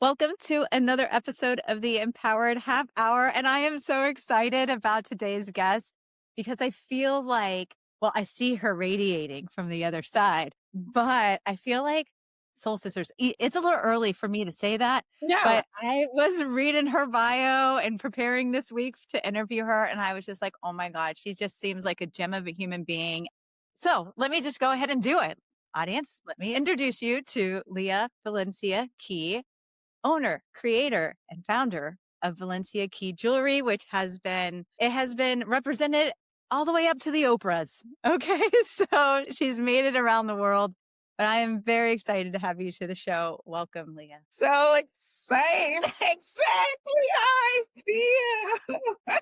Welcome to another episode of the Empowered Half Hour. And I am so excited about today's guest because I feel like, well, I see her radiating from the other side, but I feel like Soul Sisters, it's a little early for me to say that, No, but I was reading her bio and preparing this week to interview her. And I was just like, oh my God, she just seems like a gem of a human being. So let me just go ahead and do it. Audience, let me introduce you to Lia Valencia Key, owner, creator, and founder of Valencia Key Jewelry, which has been represented all the way up to the Oprahs. Okay. So she's made it around the world. But I am very excited to have you to the show. Welcome, Leah. so excited. Exactly how I feel.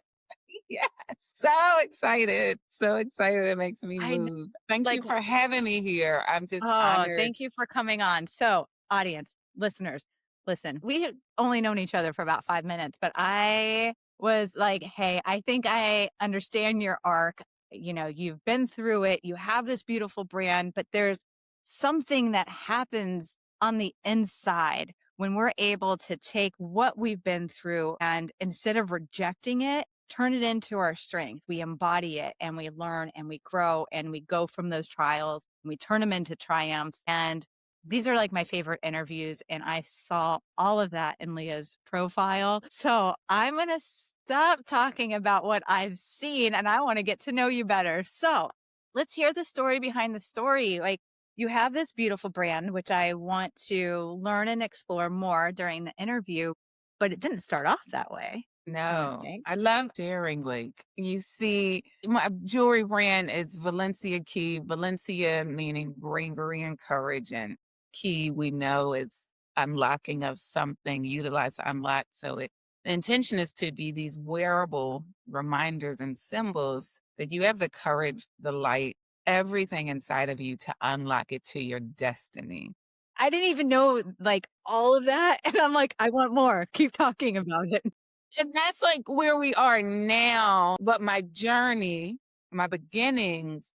Yes. So excited. So excited. It makes me I know, move. Thank like, you for having me here. I'm just oh, honored. thank you for coming on. So, audience, listeners, listen, we had only known each other for about 5 minutes, but I was like, hey, I think I understand your arc. You know, you've been through it, you have this beautiful brand, but there's something that happens on the inside when we're able to take what we've been through and instead of rejecting it, turn it into our strength. We embody it and we learn and we grow and we go from those trials and we turn them into triumphs. And these are like my favorite interviews. And I saw all of that in Leah's profile. So I'm going to stop talking about what I've seen and I want to get to know you better. So let's hear the story behind the story. Like, you have this beautiful brand, which I want to learn and explore more during the interview, but it didn't start off that way. I don't No, think. I love sharing. Like, you see, my jewelry brand is Valencia Key. Valencia meaning bravery and courage, and key we know is unlocking of something, utilize unlock. The intention is to be these wearable reminders and symbols that you have the courage, the light, everything inside of you to unlock it to your destiny. I didn't even know like all of that. And I'm like, I want more. Keep talking about it. And that's like where we are now. But my journey, my beginnings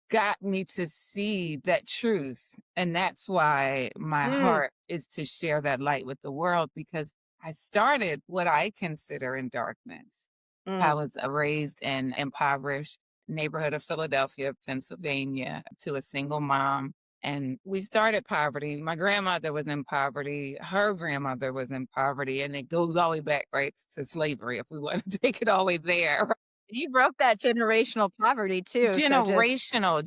got me to see that truth. And that's why my Mm, heart is to share that light with the world because I started what I consider in darkness. I mm. was raised in impoverished neighborhood of Philadelphia, Pennsylvania, to a single mom. And we started poverty. My grandmother was in poverty. Her grandmother was in poverty. And it goes all the way back, right, to slavery, if we want to take it all the way there. You broke that generational poverty too. So just, Generational.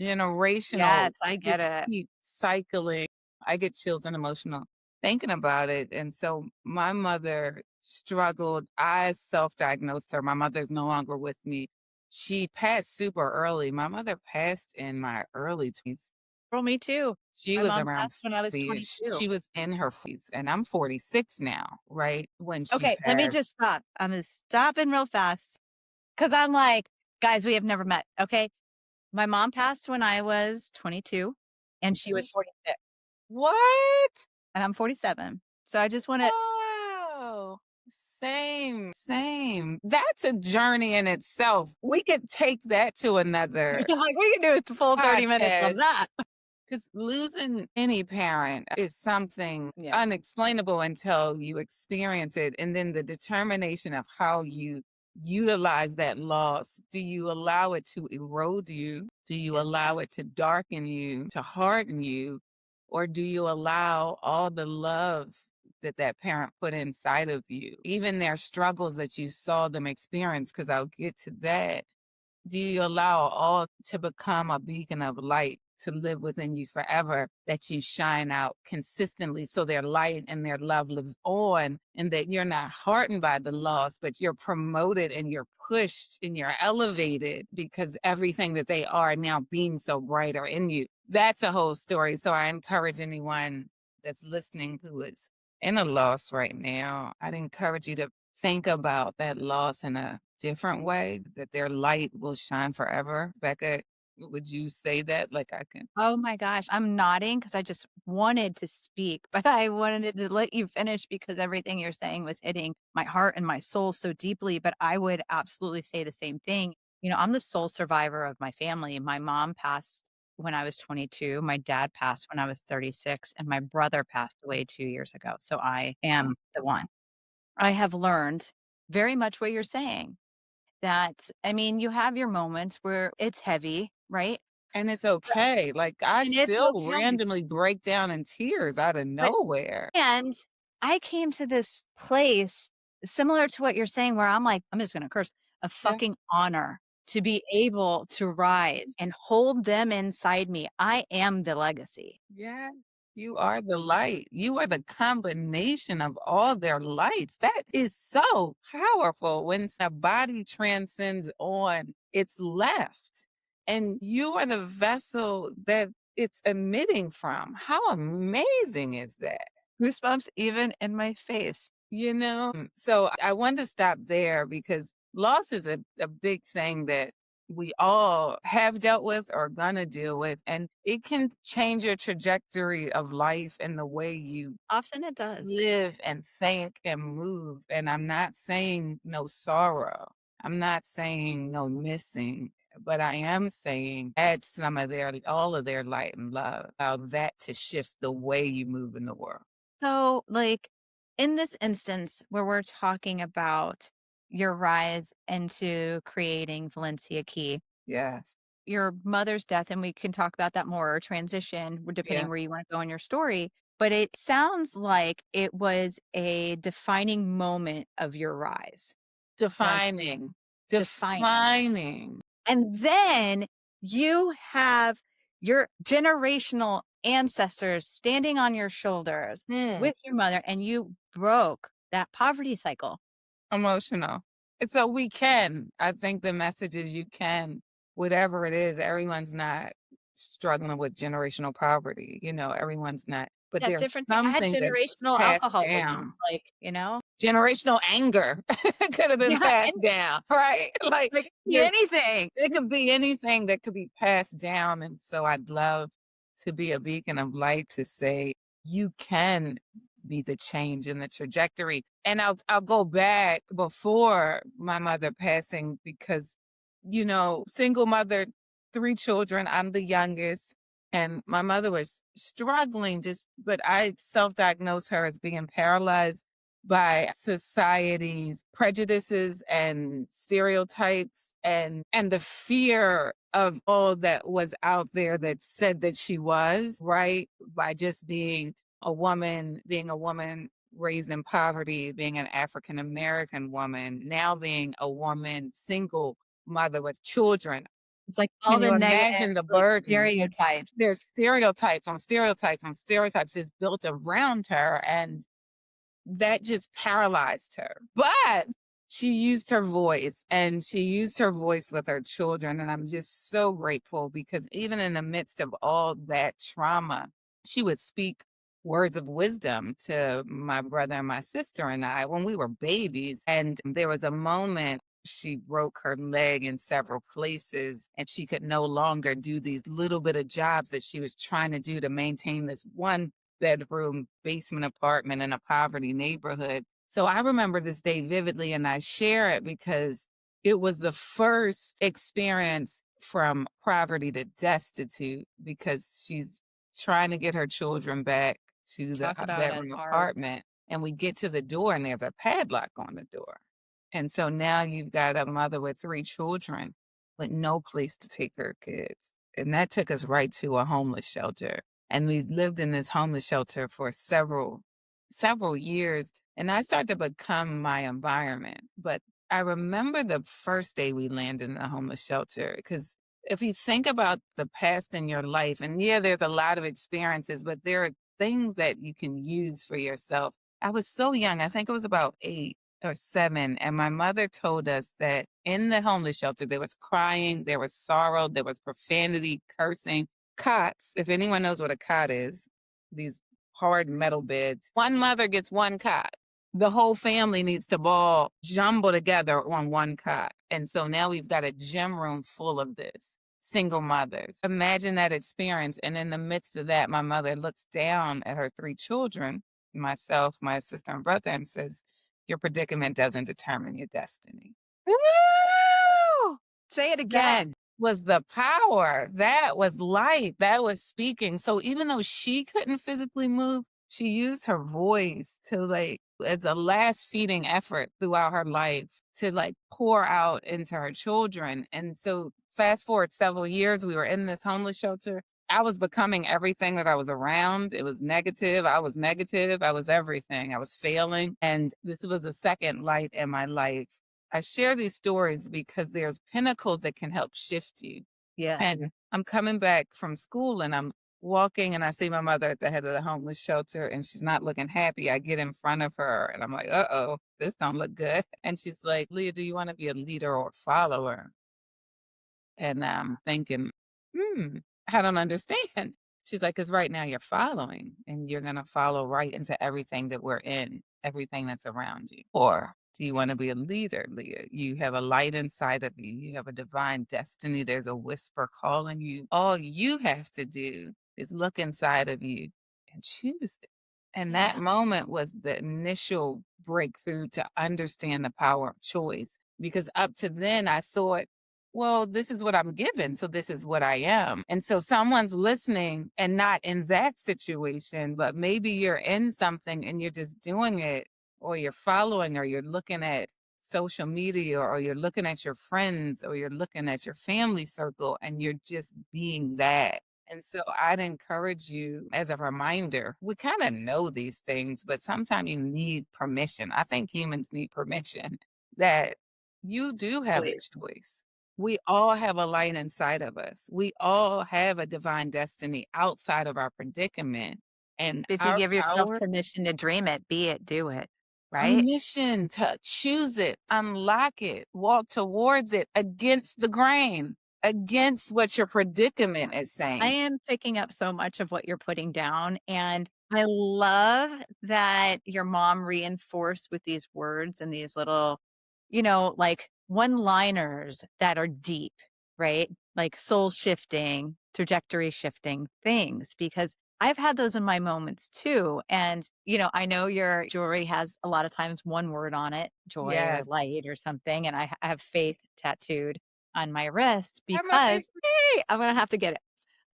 yes, I It get just it. keeps cycling. I get chills and emotional thinking about it. And so my mother struggled. I self-diagnosed her. My mother's no longer with me. She passed super early. My mother passed in my early 20s. Girl, me too. She My was mom around passed when I was 40-ish. 22. She was in her 40s, and I'm 46 now, right? When she Okay, let me passed. just stop. I'm going to stop in real fast because I'm like, guys, we have never met. Okay. My mom passed when I was 22 and she was 46 What? and I'm 47. So I just want to, Oh, same, same. That's a journey in itself. We could take that to another like, we can do a full 30 minutes of podcast that. because losing any parent is something Yeah. unexplainable until you experience it. And then the determination of how you utilize that loss. Do you allow it to erode you? Do you Yes. allow it to darken you, to harden you? Or do you allow all the love that that parent put inside of you, even their struggles that you saw them experience? Because I'll get to that. Do you allow all to become a beacon of light to live within you forever, that you shine out consistently so their light and their love lives on, and that you're not hardened by the loss, but you're promoted and you're pushed and you're elevated because everything that they are now being so brighter in you? That's a whole story. So I encourage anyone that's listening who is in a loss right now, I'd encourage you to think about that loss in a different way, that their light will shine forever. Becca, would you say that? Like I can. Oh my gosh. I'm nodding because I just wanted to speak, but I wanted to let you finish because everything you're saying was hitting my heart and my soul so deeply. But I would absolutely say the same thing. You know, I'm the sole survivor of my family. My mom passed when I was 22. My dad passed when I was 36, and my brother passed away 2 years ago, so I am the one. I have learned very much what you're saying, that I mean, you have your moments where it's heavy, right? And it's But okay. Like, I and it's still okay. randomly break down in tears out of But nowhere. and I came to this place similar to what you're saying where I'm like, I'm just gonna curse, a Yeah. fucking honor to be able to rise and hold them inside me. I am the legacy. Yeah. You are the light. You are the combination of all their lights. That is so powerful when a body transcends on its left. And you are the vessel that it's emitting from. How amazing is that? Goosebumps even in my face. So I wanted to stop there because loss is a big thing that we all have dealt with or gonna deal with. And it can change your trajectory of life and the way you Often it does. live and think and move. And I'm not saying no sorrow. I'm not saying no missing, but I am saying add some of all of their light and love. Allow that to shift the way you move in the world. So, like, in this instance where we're talking about your rise into creating Valencia Key, Yes. your mother's death, and we can talk about that more, or transition, depending Yeah. where you want to go in your story. But it sounds like it was a defining moment of your rise, like Defining. defining. Defining. And then you have your generational ancestors standing on your shoulders Hmm. with your mother, and you broke that poverty cycle. Emotional. And so we can. I think the message is you can, whatever it is, everyone's not struggling with generational poverty. Everyone's not. But Yeah, there's different thing. I had something that's generational passed alcoholism, down. like, you know? Generational anger could have been Yeah, passed and down, right? Like like, there's anything. it could be anything that could be passed down. And so I'd love to be a beacon of light to say, you can be the change in the trajectory. And I'll go back before my mother passing because, single mother, 3 children, I'm the youngest. And my mother was struggling but I self-diagnosed her as being paralyzed by society's prejudices and stereotypes and the fear of all that was out there that said that she was right by just being a woman raised in poverty, being an African American woman, now being a woman single mother with children. It's like all Can the you negative, imagine the like, burdens? stereotypes. There's stereotypes on stereotypes on stereotypes just built around her, and that just paralyzed her. But she used her voice and she used her voice with her children. And I'm just so grateful because even in the midst of all that trauma, she would speak words of wisdom to my brother and my sister and I when we were babies. And there was a moment she broke her leg in several places and she could no longer do these little bit of jobs that she was trying to do to maintain this one bedroom basement apartment in a poverty neighborhood. So I remember this day vividly and I share it because it was the first experience from poverty to destitute because she's trying to get her children back to the Talk about it bedroom hard. apartment. And we get to the door and there's a padlock on the door. And so now you've got a mother with 3 children with no place to take her kids. And that took us right to a homeless shelter. And we lived in this homeless shelter for several years. And I started to become my environment. But I remember the first day we landed in the homeless shelter, because if you think about the past in your life, and yeah, there's a lot of experiences, but there are things that you can use for yourself. I was so young. I think it was about 8 or 7. And my mother told us that in the homeless shelter, there was crying, there was sorrow, there was profanity, cursing, cots. If anyone knows what a cot is, these hard metal beds. One mother gets one cot. The whole family needs to ball jumble together on one cot. And so now we've got a gym room full of this. Single mothers. Imagine that experience. And in the midst of that, my mother looks down at her 3 children, myself, my sister, and brother, and says, your predicament doesn't determine your destiny. Woo! Say it That again. was the power. That was light. That was speaking. So even though she couldn't physically move, she used her voice to like, as a last feeding effort throughout her life to like pour out into her children. And so fast forward several years, we were in this homeless shelter. I was becoming everything that I was around. It was negative. I was negative. I was everything. I was failing. And this was a second light in my life. I share these stories because there's pinnacles that can help shift you. Yeah. And I'm coming back from school and I'm walking and I see my mother at the head of the homeless shelter and she's not looking happy. I get in front of her and I'm like, uh-oh, this don't look good. And she's like, Leah, do you want to be a leader or a follower? And I'm thinking, I don't understand. She's like, because right now you're following and you're going to follow right into everything that we're in, everything that's around you. Or do you want to be a leader, Leah? You have a light inside of you. You have a divine destiny. There's a whisper calling you. All you have to do is look inside of you and choose it. And that Yeah. moment was the initial breakthrough to understand the power of choice. Because up to then, I thought, well, this is what I'm given, so this is what I am. And so someone's listening and not in that situation, but maybe you're in something and you're just doing it, or you're following, or you're looking at social media, or you're looking at your friends, or you're looking at your family circle, and you're just being that. And so I'd encourage you as a reminder, we kind of know these things, but sometimes you need permission. I think humans need permission that you do have a Wait. choice. We all have a light inside of us. We all have a divine destiny outside of our predicament. And If you our give yourself power, permission to dream it, be it, do it, right? permission to choose it, unlock it, walk towards it against the grain, against what your predicament is I saying. am picking up so much of what you're putting down, and I love that your mom reinforced with these words and these little, like one-liners that are deep, right? Like soul shifting, trajectory shifting things, because I've had those in my moments too. And, I know your jewelry has a lot of times one word on it, joy or Yes. light or something. And I have faith tattooed on my wrist Have my because, favorite. hey, I'm going to have to get it.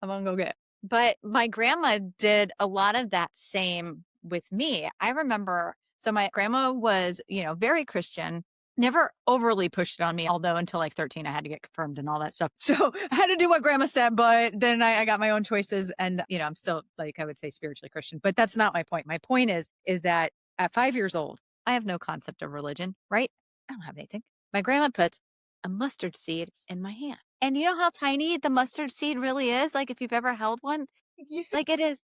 I'm gonna go get it. But my grandma did a lot of that same with me. I remember, so my grandma was, very Christian, never overly pushed it on me, although until like 13, I had to get confirmed and all that stuff. So I had to do what grandma said, but then I got my own choices. And, I'm still like, I would say spiritually Christian, but that's not my point. My point is that at 5 years old, I have no concept of religion, right? I don't have anything. My grandma puts a mustard seed in my hand. And you know how tiny the mustard seed really is? Like, if you've ever held one, like, it is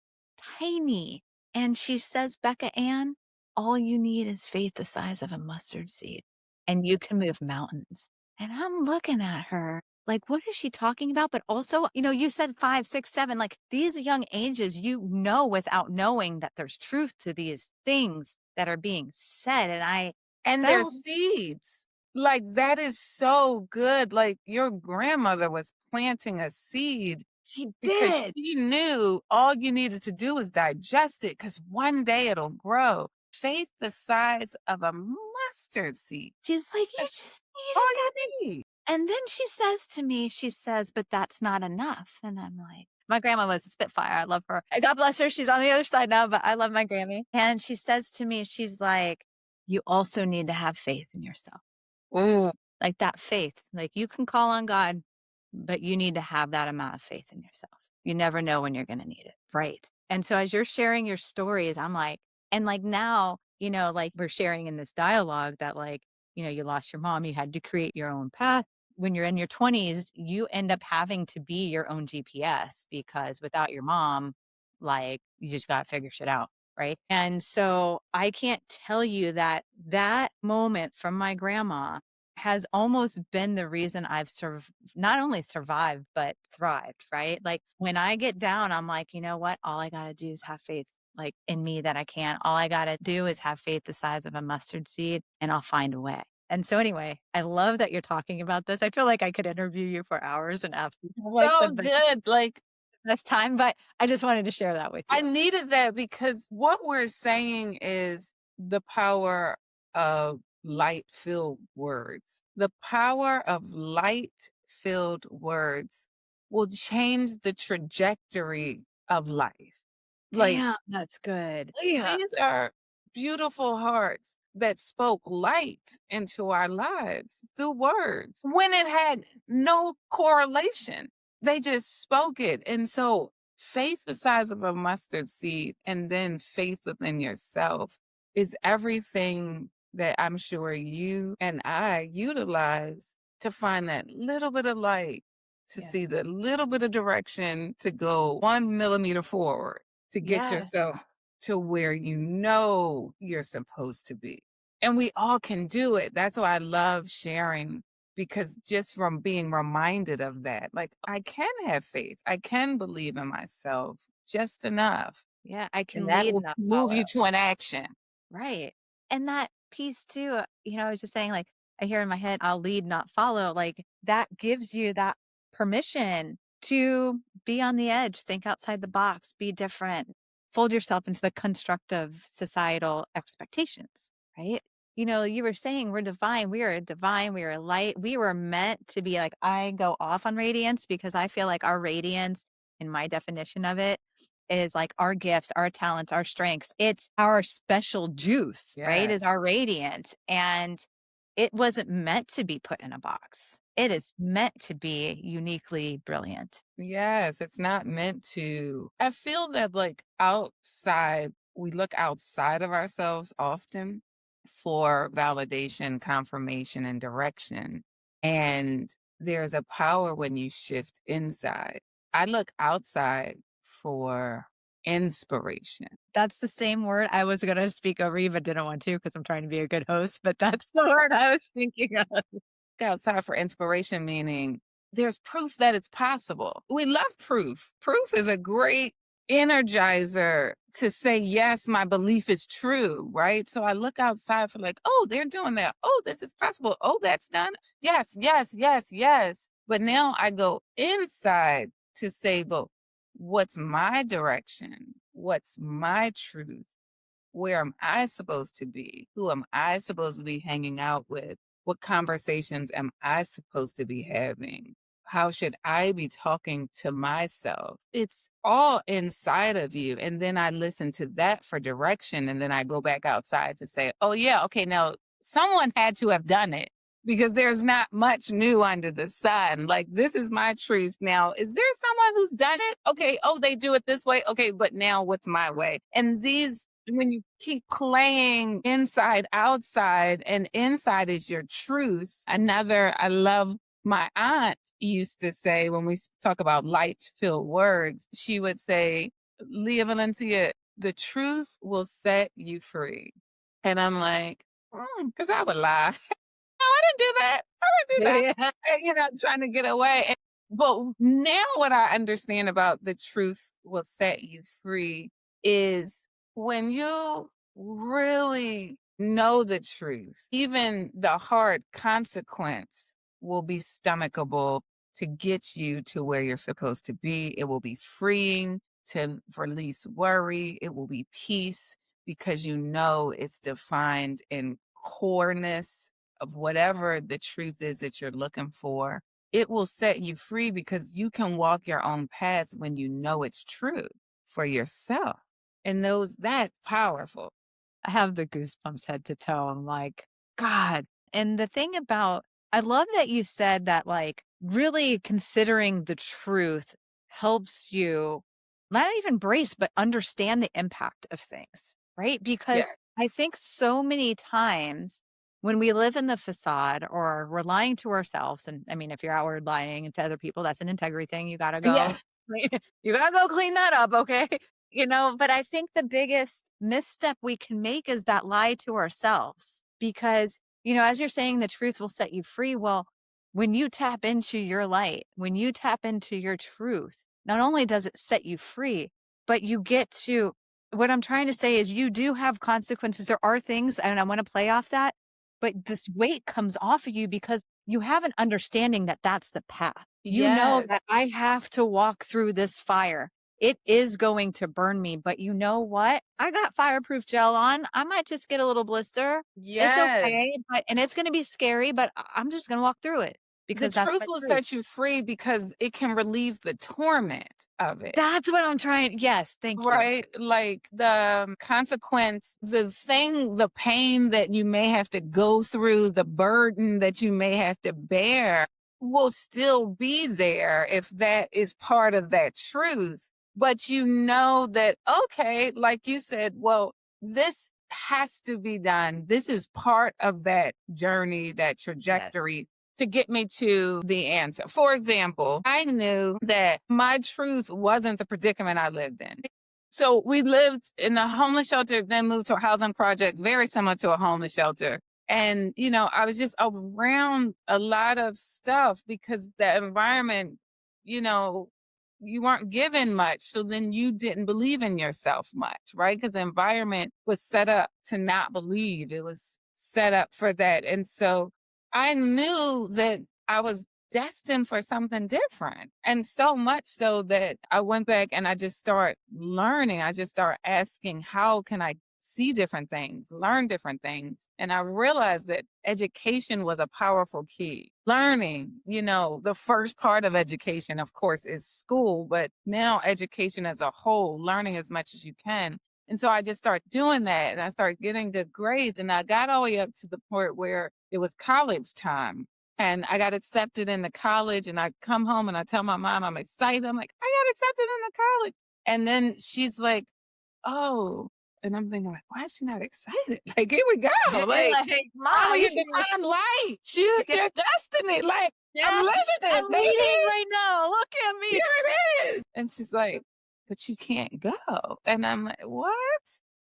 tiny. And she says, "Becca Ann, all you need is faith the size of a mustard seed, and you can move mountains." And I'm looking at her like, what is she talking about? But also, you said 5, 6, 7, like, these young ages, without knowing that there's truth to these things that are being said, and I And their felt seeds. Like, that is so good. Like, your grandmother was planting a seed she because did. she knew all you needed to do is digest it, because one day it'll grow. Faith the size of a mustard seed. She's like, "You That's just all needed that big." you need. And then she says to me, she says, "But that's not enough." And I'm like, my grandma was a spitfire. I love her. God bless her. She's on the other side now, but I love my Grammy. And she says to me, she's like, "You also need to have faith in yourself." Ooh. Like that faith, like you can call on God, but you need to have that amount of faith in yourself. You never know when you're going to need it. Right. And so as you're sharing your stories, I'm like, and like now, like we're sharing in this dialogue that like, you lost your mom, you had to create your own path. When you're in your 20s, you end up having to be your own GPS because without your mom, like you just got to figure shit out. Right. And so I can't tell you that that moment from my grandma has almost been the reason I've not only survived, but thrived, right? Like when I get down, I'm like, you know what? All I got to do is have faith like in me that I can. All I got to do is have faith the size of a mustard seed and I'll find a way. And so anyway, I love that you're talking about this. I feel like I could interview you for hours and absolutely like So the good. Like, best time, but I just wanted to share that with I you. needed that because what we're saying is the power of light filled words, the power of light filled words will change the trajectory of life. Like, Damn, that's good. Yeah. these are beautiful hearts that spoke light into our lives through words when it had no correlation. They just spoke it. And so, faith the size of a mustard seed and then faith within yourself is everything that I'm sure you and I utilize to find that little bit of light, to see Yes. the little bit of direction to go 1 millimeter forward to get Yeah. yourself to where you know you're supposed to be. And we all can do it. That's why I love sharing, because just from being reminded of that, like I can have faith, I can believe in myself just enough. Yeah. I And can that lead, will not move follow. you to an action. Right. And that piece too, I was just saying, like, I hear in my head, I'll lead, not follow. Like, that gives you that permission to be on the edge, think outside the box, be different, fold yourself into the constructive societal expectations, right? You were saying we're divine. We are divine. We are light. We were meant to be like, I go off on radiance because I feel like our radiance, in my definition of it, is like our gifts, our talents, our strengths. It's our special juice, right? Yeah. Is our radiant. And it wasn't meant to be put in a box. It is meant to be uniquely brilliant. Yes, it's not meant to. I feel that like outside, we look outside of ourselves often for validation, confirmation, and direction. And there's a power when you shift inside. I look outside for inspiration. That's the same word I was going to speak over you, but didn't want to because I'm trying to be a good host. But that's the word I was thinking of. Outside for inspiration, meaning there's proof that it's possible. We love proof. Proof is a great energizer to say, yes, my belief is true, right? So I look outside for like, oh, they're doing that. Oh, this is possible. Oh, that's done. Yes, yes, yes, yes. But now I go inside to say, well, what's my direction? What's my truth? Where am I supposed to be? Who am I supposed to be hanging out with? What conversations am I supposed to be having? How should I be talking to myself? It's all inside of you. And then I listen to that for direction. And then I go back outside to say, oh, yeah, okay, now someone had to have done it because there's not much new under the sun. Like, this is my truth. Now, is there someone who's done it? Okay, oh, they do it this way. Okay, but now what's my way? And when you keep playing inside, outside, and inside is your truth. I love my aunt used to say when we talk about light filled words, she would say, Lia Valencia, the truth will set you free. And I'm like, because I would lie. No, I didn't do that. I didn't do that. Yeah. And, trying to get away. But now what I understand about the truth will set you free is when you really know the truth, even the hard consequence will be stomachable to get you to where you're supposed to be. It will be freeing to release worry. It will be peace because you know it's defined in coreness of whatever the truth is that you're looking for. It will set you free because you can walk your own path when you know it's true for yourself. And that powerful. I have the goosebumps head to toe. I'm like, God. And the thing about, I love that you said that, like, really considering the truth helps you not even brace, but understand the impact of things, right? Yeah. Because I think so many times when we live in the facade or we're lying to ourselves, and I mean, if you're outward lying to other people, that's an integrity thing. You got to go, Yeah. you got to go clean that up. Okay. But I think the biggest misstep we can make is that lie to ourselves because, as you're saying, the truth will set you free. Well, when you tap into your light, when you tap into your truth, not only does it set you free, but you get to, what I'm trying to say is you do have consequences. There are things, and I want to play off that, but this weight comes off of you because you have an understanding that that's the path. You know Yes. that I have to walk through this fire. It is going to burn me, but you know what? I got fireproof gel on. I might just get a little blister. It's Yes. okay, and it's gonna be scary, but I'm just gonna walk through it. The because that's truth my will truth. set you free because it can relieve the torment of it. That's what I'm trying. Yes, thank you. Right? Like the consequence, the thing, the pain that you may have to go through, the burden that you may have to bear will still be there if that is part of that truth. But you know that, okay, like you said, well, this has to be done. This is part of that journey, that Yes. trajectory to get me to the answer. For example, I knew that my truth wasn't the predicament I lived in. So we lived in a homeless shelter, then moved to a housing project very similar to a homeless shelter. And, I was just around a lot of stuff because the environment, you know, you weren't given much. So then you didn't believe in yourself much, right? Because the environment was set up to not believe. It was set up for that. And so I knew that I was destined for something different. And so much so that I went back and I just started learning. I just started asking, how can I see different things, learn different things? And I realized that education was a powerful key. Learning, the first part of education, of course, is school, but now education as a whole, learning as much as you can. And so I just started doing that and I started getting good grades. And I got all the way up to the point where it was college time. And I got accepted into college. And I come home and I tell my mom, I'm excited. I'm like, I got accepted into college. And then she's like, oh. And I'm thinking, like, why is she not excited? Like, here we go. Like, Like, follow mom, you your should be. divine light. Choose your destiny. Like, I'm Yeah, living I'm it, leading baby. right now. Look at Here me. it is. And she's like, but you can't go. And I'm like, what?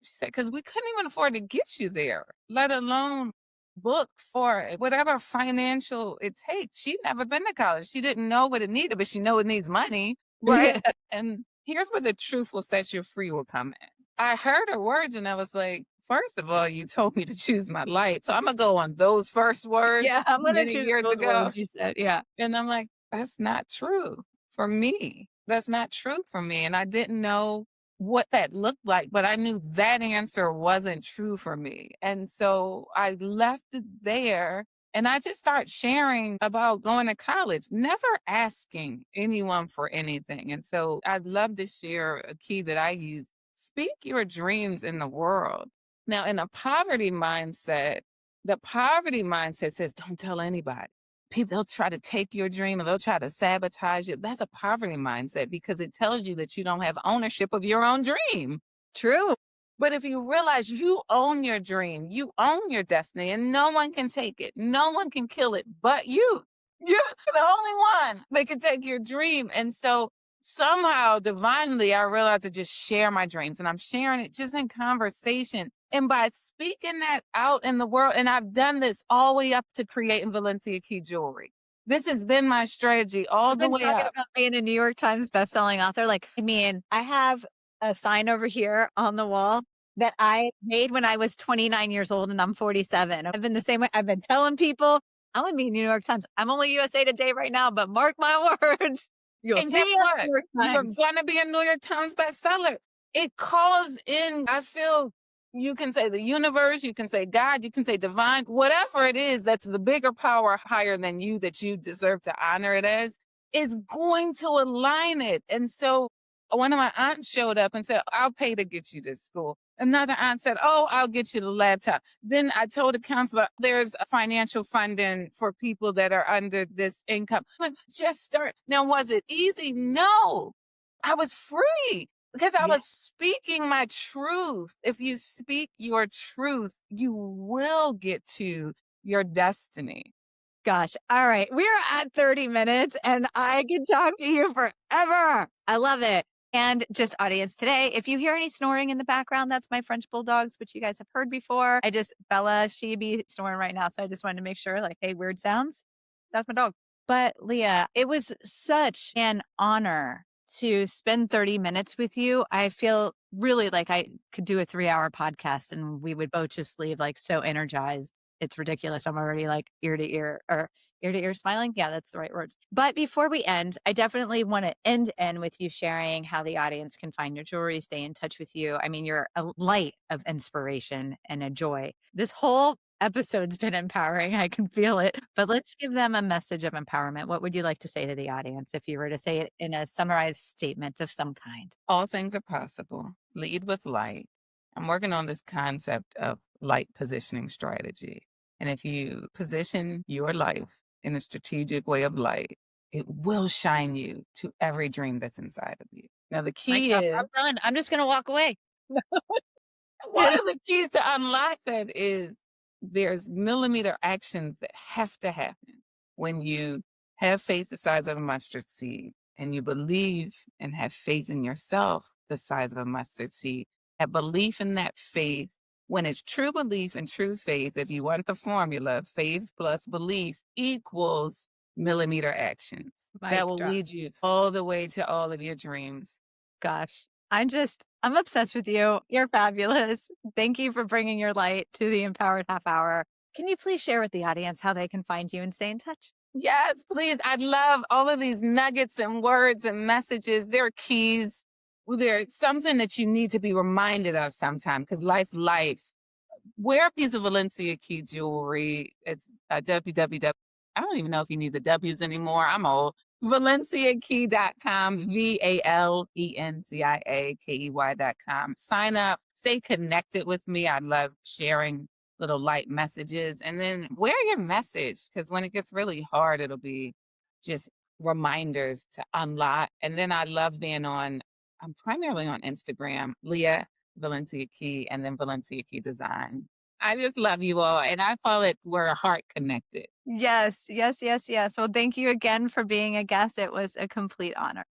She said, because we couldn't even afford to get you there, let alone books or whatever financial it takes. She'd never been to college. She didn't know what it needed, but she know it needs money. Right. Yeah. And here's where the truth will set you free will come in. I heard her words and I was like, first of all, you told me to choose my light. So I'm going to go on those first words Yeah, I'm gonna many choose years those ago. words you said. Yeah. And I'm like, that's not true for me. That's not true for me. And I didn't know what that looked like, but I knew that answer wasn't true for me. And so I left it there and I just started sharing about going to college, never asking anyone for anything. And so I'd love to share a key that I use. Speak your dreams in the world. Now, in a poverty mindset, the poverty mindset says, don't tell anybody. People, they'll try to take your dream or they'll try to sabotage you. That's a poverty mindset because it tells you that you don't have ownership of your own dream. True. But if you realize you own your dream, you own your destiny, and no one can take it, no one can kill it but you. You're the only one that can take your dream. And so somehow, divinely, I realized to just share my dreams, and I'm sharing it just in conversation. And by speaking that out in the world, and I've done this all the way up to creating Valencia Key Jewelry. This has been my strategy all You've the been way talking up. about being a New York Times bestselling author. Like, I mean, I have a sign over here on the wall that I made when I was 29 years old and I'm 47. I've been the same way. I've been telling people I'm going to be in New York Times. I'm only USA Today right now, but mark my words. You'll And see guess it in what? New York You're Times. going to be a New York Times bestseller. It calls in, I feel you can say the universe, you can say God, you can say divine, whatever it is that's the bigger power higher than you that you deserve to honor it as, is going to align it. And so one of my aunts showed up and said, I'll pay to get you to school. Another aunt said, oh, I'll get you the laptop. Then I told the counselor, there's a financial funding for people that are under this income. But just start. Now, was it easy? No, I was free because I Yeah. was speaking my truth. If you speak your truth, you will get to your destiny. Gosh. All right. We're at 30 minutes and I can talk to you forever. I love it. And just audience today, if you hear any snoring in the background, that's my French bulldogs, which you guys have heard before. Bella, she be snoring right now. So I just wanted to make sure, like, hey, weird sounds. That's my dog. But Lia, it was such an honor to spend 30 minutes with you. I feel really like I could do a 3-hour podcast and we would both just leave like so energized. It's ridiculous. I'm already like ear to ear smiling. Yeah, that's the right words. But before we end, I definitely want to end with you sharing how the audience can find your jewelry, stay in touch with you. I mean, you're a light of inspiration and a joy. This whole episode's been empowering. I can feel it. But let's give them a message of empowerment. What would you like to say to the audience if you were to say it in a summarized statement of some kind? All things are possible. Lead with light. I'm working on this concept of light positioning strategy. And if you position your life in a strategic way of light, it will shine you to every dream that's inside of you. Now, the Mic key drop. is I'm done. I'm just going to walk away. one of the keys to unlock that is there's millimeter actions that have to happen when you have faith the size of a mustard seed and you believe and have faith in yourself the size of a mustard seed. That belief in that faith, when it's true belief and true faith, if you want the formula, faith plus belief equals millimeter actions. That Mic will drop. lead you all the way to all of your dreams. Gosh, I'm obsessed with you. You're fabulous. Thank you for bringing your light to the Empowered Half Hour. Can you please share with the audience how they can find you and stay in touch? Yes, please. I love all of these nuggets and words and messages. They're keys. Well, they're something that you need to be reminded of sometime because life. Wear a piece of Valencia Key Jewelry. It's www. I don't even know if you need the W's anymore. I'm old. ValenciaKey.com, ValenciaKey.com. Sign up, stay connected with me. I love sharing little light messages. And then wear your message because when it gets really hard, it'll be just reminders to unlock. And then I love I'm primarily on Instagram, Lia Valencia Key, and then Valencia Key Design. I just love you all. And I call it we're a heart connected. Yes, yes, yes, yes. Well, thank you again for being a guest. It was a complete honor.